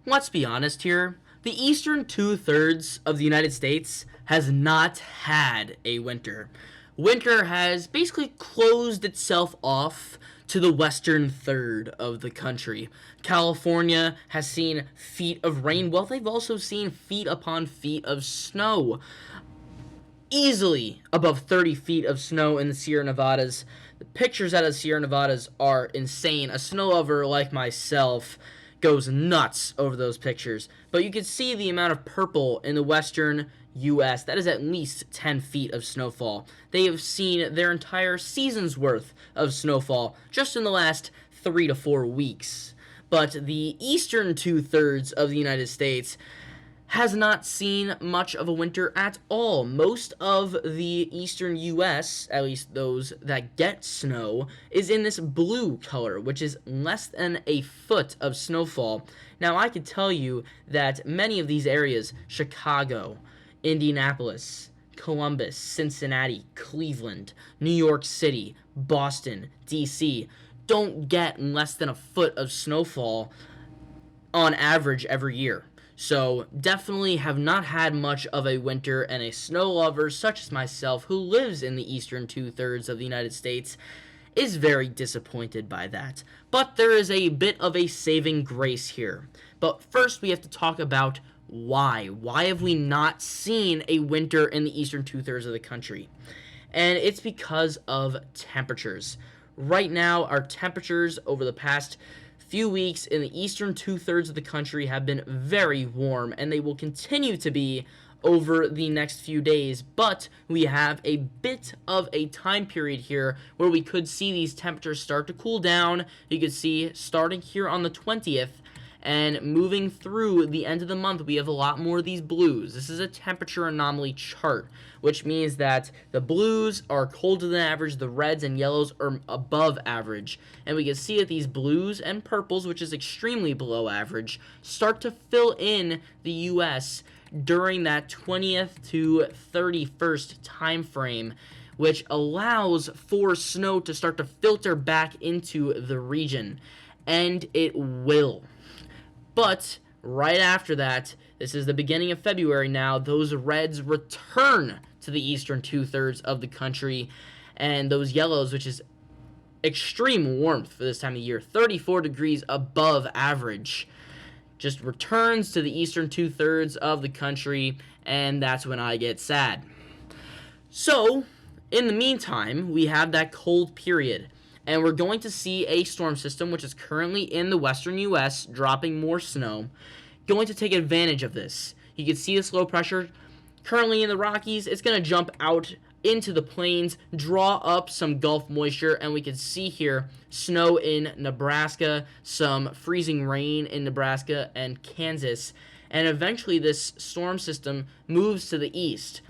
let's be honest here. The eastern two-thirds of the United States has not had a winter. Winter has basically closed itself off to the western third of the country. California has seen feet of rain. Well, they've also seen feet upon feet of snow. Easily above 30 feet of snow in the Sierra Nevadas. The pictures out of the Sierra Nevadas are insane. A snow lover like myself goes nuts over those pictures. But you can see the amount of purple in the western U.S. That is at least 10 feet of snowfall. They have seen their entire season's worth of snowfall just in the last 3 to 4 weeks. But the eastern two-thirds of the United States has not seen much of a winter at all. Most of the eastern U.S., at least those that get snow, is in this blue color, which is less than a foot of snowfall. Now, I could tell you that many of these areas, Chicago, Indianapolis, Columbus, Cincinnati, Cleveland, New York City, Boston, D.C., don't get less than a foot of snowfall on average every year. So definitely have not had much of a winter, and a snow lover such as myself who lives in the eastern two-thirds of the United States is very disappointed by that. But there is a bit of a saving grace here. But first we have to talk about why. Why have we not seen a winter in the eastern two-thirds of the country? And it's because of temperatures. Right now, our temperatures over the past few weeks in the eastern two-thirds of the country have been very warm, and they will continue to be over the next few days. But we have a bit of a time period here where we could see these temperatures start to cool down. You could see starting here on the 20th and moving through the end of the month, we have a lot more of these blues. This is a temperature anomaly chart, which means that the blues are colder than average, the reds and yellows are above average. And we can see that these blues and purples, which is extremely below average, start to fill in the U.S. during that 20th to 31st time frame, which allows for snow to start to filter back into the region. And it will. But right after that, this is the beginning of February now, those reds return to the eastern two-thirds of the country, and those yellows, which is extreme warmth for this time of year, 34 degrees above average, just returns to the eastern two-thirds of the country, and that's when I get sad. So, in the meantime, we have that cold period. And we're going to see a storm system, which is currently in the western U.S., dropping more snow, going to take advantage of this. You can see this low pressure currently in the Rockies. It's going to jump out into the plains, draw up some Gulf moisture, and we can see here snow in Nebraska, some freezing rain in Nebraska and Kansas. And eventually this storm system moves to the east.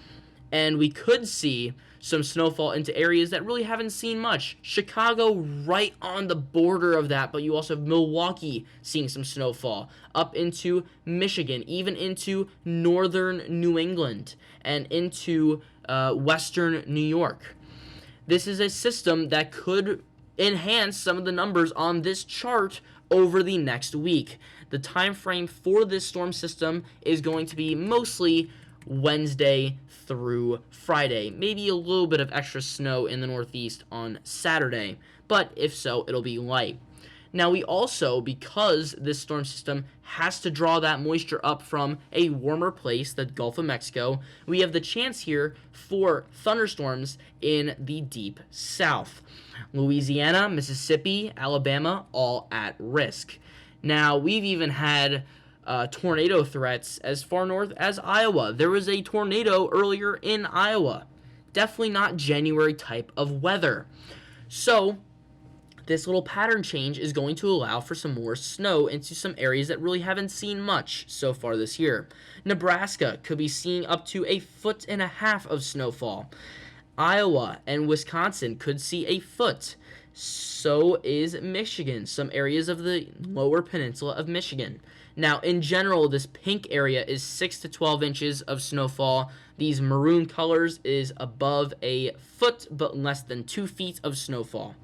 And we could see some snowfall into areas that really haven't seen much. Chicago right on the border of that, but you also have Milwaukee seeing some snowfall. Up into Michigan, even into northern New England, and into western New York. This is a system that could enhance some of the numbers on this chart over the next week. The time frame for this storm system is going to be mostly Wednesday through Friday. Maybe a little bit of extra snow in the Northeast on Saturday, but if so, it'll be light. Now, we also, because this storm system has to draw that moisture up from a warmer place, the Gulf of Mexico, we have the chance here for thunderstorms in the deep south. Louisiana, Mississippi, Alabama, all at risk. Now, we've even had tornado threats as far north as Iowa. There was a tornado earlier in Iowa. Definitely not January type of weather. So, this little pattern change is going to allow for some more snow into some areas that really haven't seen much so far this year. Nebraska could be seeing up to 1.5 feet of snowfall. Iowa and Wisconsin could see 1 foot. So is Michigan, some areas of the lower peninsula of Michigan. Now, in general, this pink area is 6 to 12 inches of snowfall. These maroon colors is above 1 foot, but less than 2 feet of snowfall.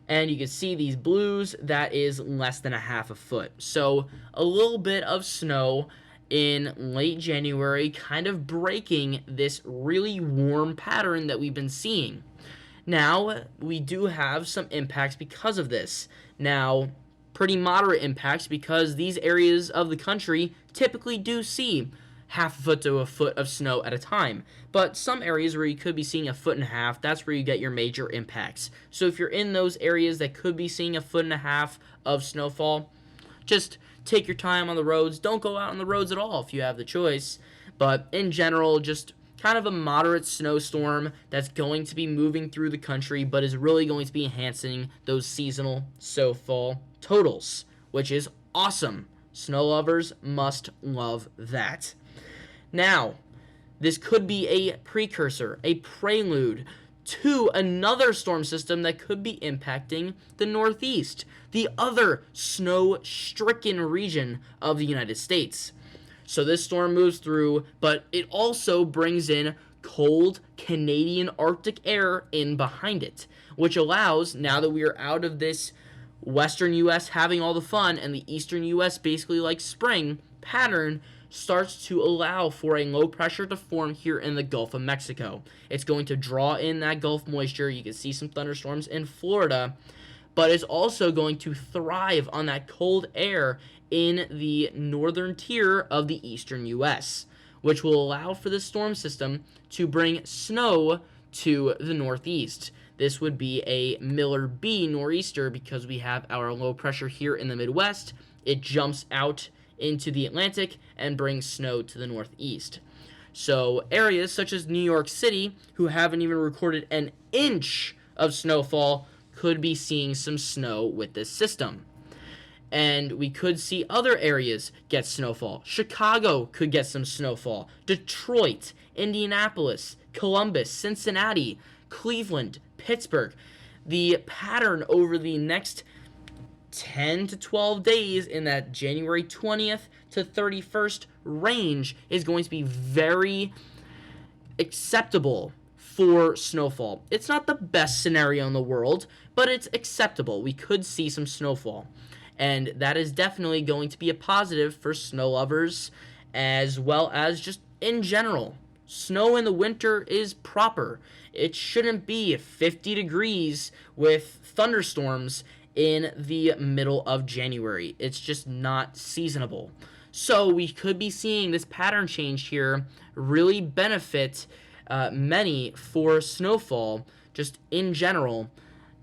And you can see these blues, that is less than a half a foot. So a little bit of snow in late January, kind of breaking this really warm pattern that we've been seeing. Now, we do have some impacts because of this. Now, pretty moderate impacts because these areas of the country typically do see half a foot to a foot of snow at a time. But some areas where you could be seeing a foot and a half, that's where you get your major impacts. So if you're in those areas that could be seeing a foot and a half of snowfall, just take your time on the roads. Don't go out on the roads at all if you have the choice. But in general, just kind of a moderate snowstorm that's going to be moving through the country, but is really going to be enhancing those seasonal snowfall totals, which is awesome. Snow lovers must love that. Now, this could be a precursor, a prelude to another storm system that could be impacting the Northeast, the other snow-stricken region of the United States. So this storm moves through, but it also brings in cold Canadian Arctic air in behind it, which allows, now that we are out of this western U.S. having all the fun and the eastern U.S. basically like spring pattern, starts to allow for a low pressure to form here in the Gulf of Mexico. It's going to draw in that Gulf moisture. You can see some thunderstorms in Florida, but it's also going to thrive on that cold air in the northern tier of the eastern U.S., which will allow for the storm system to bring snow to the Northeast. This would be a Miller B nor'easter because we have our low pressure here in the Midwest. It jumps out into the Atlantic and brings snow to the Northeast. So areas such as New York City, who haven't even recorded an inch of snowfall, could be seeing some snow with this system. And we could see other areas get snowfall. Chicago could get some snowfall. Detroit, Indianapolis, Columbus, Cincinnati, Cleveland, Pittsburgh. The pattern over the next 10 to 12 days in that January 20th to 31st range is going to be very acceptable for snowfall. It's not the best scenario in the world, but it's acceptable. We could see some snowfall. And that is definitely going to be a positive for snow lovers, as well as just in general. Snow in the winter is proper. It shouldn't be 50 degrees with thunderstorms in the middle of January. It's just not seasonable. So we could be seeing this pattern change here really benefit many for snowfall just in general,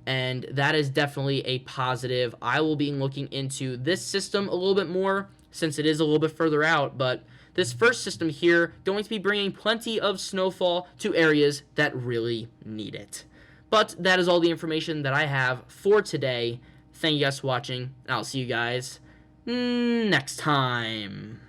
and that is definitely a positive. I will be looking into this system a little bit more since it is a little bit further out, but this first system here going to be bringing plenty of snowfall to areas that really need it. But that is all the information that I have for today. Thank you guys for watching, and I'll see you guys next time.